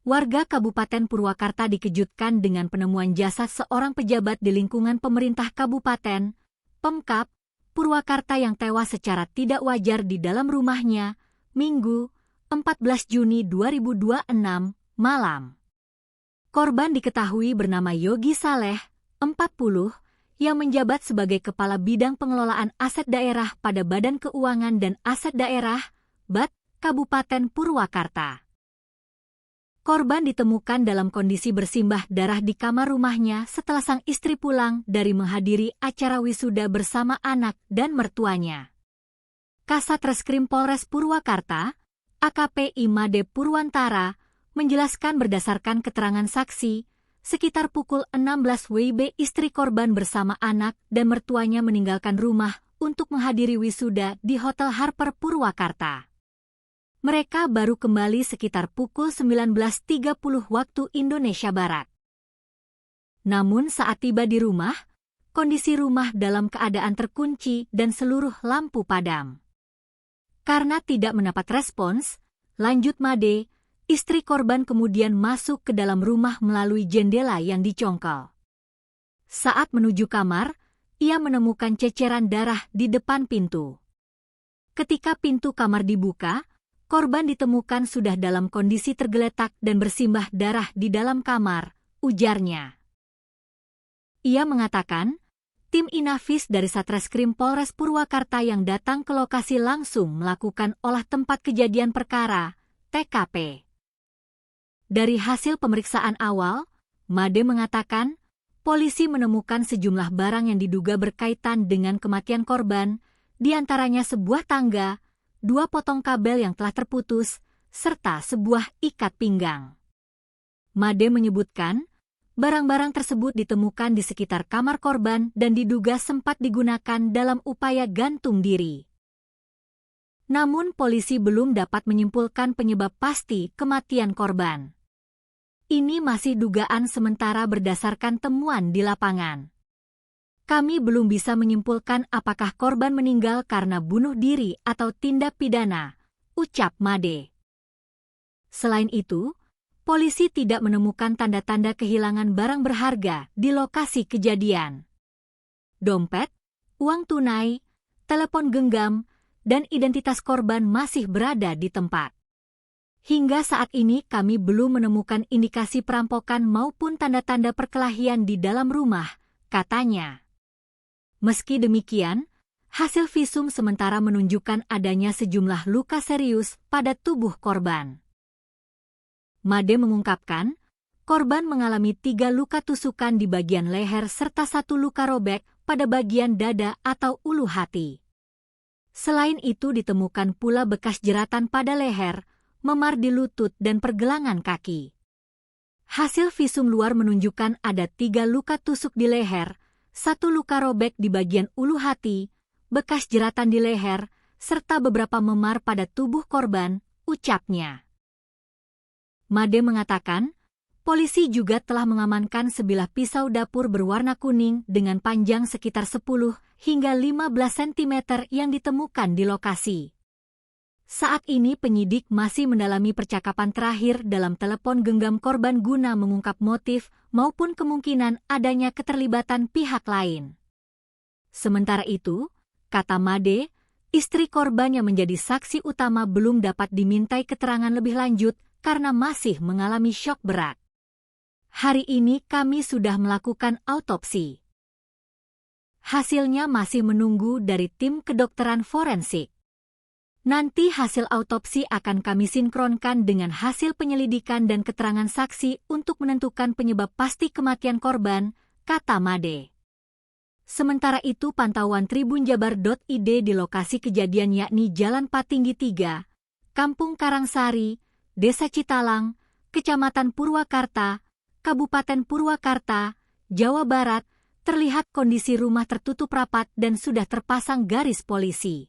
Warga Kabupaten Purwakarta dikejutkan dengan penemuan jasad seorang pejabat di lingkungan pemerintah Kabupaten, Pemkab, Purwakarta yang tewas secara tidak wajar di dalam rumahnya, Minggu, 14 Juni 2026, malam. Korban diketahui bernama Yogi Saleh, 40, yang menjabat sebagai Kepala Bidang Pengelolaan Aset Daerah pada Badan Keuangan dan Aset Daerah, BAD, Kabupaten Purwakarta. Korban ditemukan dalam kondisi bersimbah darah di kamar rumahnya setelah sang istri pulang dari menghadiri acara wisuda bersama anak dan mertuanya. Kasat Reskrim Polres Purwakarta, AKP Imade Purwantara, menjelaskan berdasarkan keterangan saksi, sekitar pukul 16 WIB istri korban bersama anak dan mertuanya meninggalkan rumah untuk menghadiri wisuda di Hotel Harper Purwakarta. Mereka baru kembali sekitar pukul 19.30 waktu Indonesia Barat. Namun saat tiba di rumah, kondisi rumah dalam keadaan terkunci dan seluruh lampu padam. Karena tidak mendapat respons, lanjut Made, istri korban kemudian masuk ke dalam rumah melalui jendela yang dicongkel. Saat menuju kamar, ia menemukan ceceran darah di depan pintu. Ketika pintu kamar dibuka, korban ditemukan sudah dalam kondisi tergeletak dan bersimbah darah di dalam kamar, ujarnya. Ia mengatakan, tim Inafis dari Satreskrim Polres Purwakarta yang datang ke lokasi langsung melakukan olah tempat kejadian perkara, TKP. Dari hasil pemeriksaan awal, Made mengatakan, polisi menemukan sejumlah barang yang diduga berkaitan dengan kematian korban, di antaranya sebuah tangga, 2 potong kabel yang telah terputus, serta sebuah ikat pinggang. Made menyebutkan, barang-barang tersebut ditemukan di sekitar kamar korban dan diduga sempat digunakan dalam upaya gantung diri. Namun polisi belum dapat menyimpulkan penyebab pasti kematian korban. Ini masih dugaan sementara berdasarkan temuan di lapangan. Kami belum bisa menyimpulkan apakah korban meninggal karena bunuh diri atau tindak pidana, ucap Made. Selain itu, polisi tidak menemukan tanda-tanda kehilangan barang berharga di lokasi kejadian. Dompet, uang tunai, telepon genggam, dan identitas korban masih berada di tempat. Hingga saat ini kami belum menemukan indikasi perampokan maupun tanda-tanda perkelahian di dalam rumah, katanya. Meski demikian, hasil visum sementara menunjukkan adanya sejumlah luka serius pada tubuh korban. Made mengungkapkan, korban mengalami 3 luka tusukan di bagian leher serta 1 luka robek pada bagian dada atau ulu hati. Selain itu ditemukan pula bekas jeratan pada leher, memar di lutut dan pergelangan kaki. Hasil visum luar menunjukkan ada 3 luka tusuk di leher, 1 luka robek di bagian ulu hati, bekas jeratan di leher, serta beberapa memar pada tubuh korban, ucapnya. Made mengatakan, polisi juga telah mengamankan sebilah pisau dapur berwarna kuning dengan panjang sekitar 10 hingga 15 cm yang ditemukan di lokasi. Saat ini penyidik masih mendalami percakapan terakhir dalam telepon genggam korban guna mengungkap motif maupun kemungkinan adanya keterlibatan pihak lain. Sementara itu, kata Made, istri korban yang menjadi saksi utama belum dapat dimintai keterangan lebih lanjut karena masih mengalami syok berat. Hari ini kami sudah melakukan autopsi. Hasilnya masih menunggu dari tim kedokteran forensik. Nanti hasil autopsi akan kami sinkronkan dengan hasil penyelidikan dan keterangan saksi untuk menentukan penyebab pasti kematian korban, kata Made. Sementara itu pantauan tribunjabar.id di lokasi kejadian yakni Jalan Patinggi 3, Kampung Karangsari, Desa Citalang, Kecamatan Purwakarta, Kabupaten Purwakarta, Jawa Barat, terlihat kondisi rumah tertutup rapat dan sudah terpasang garis polisi.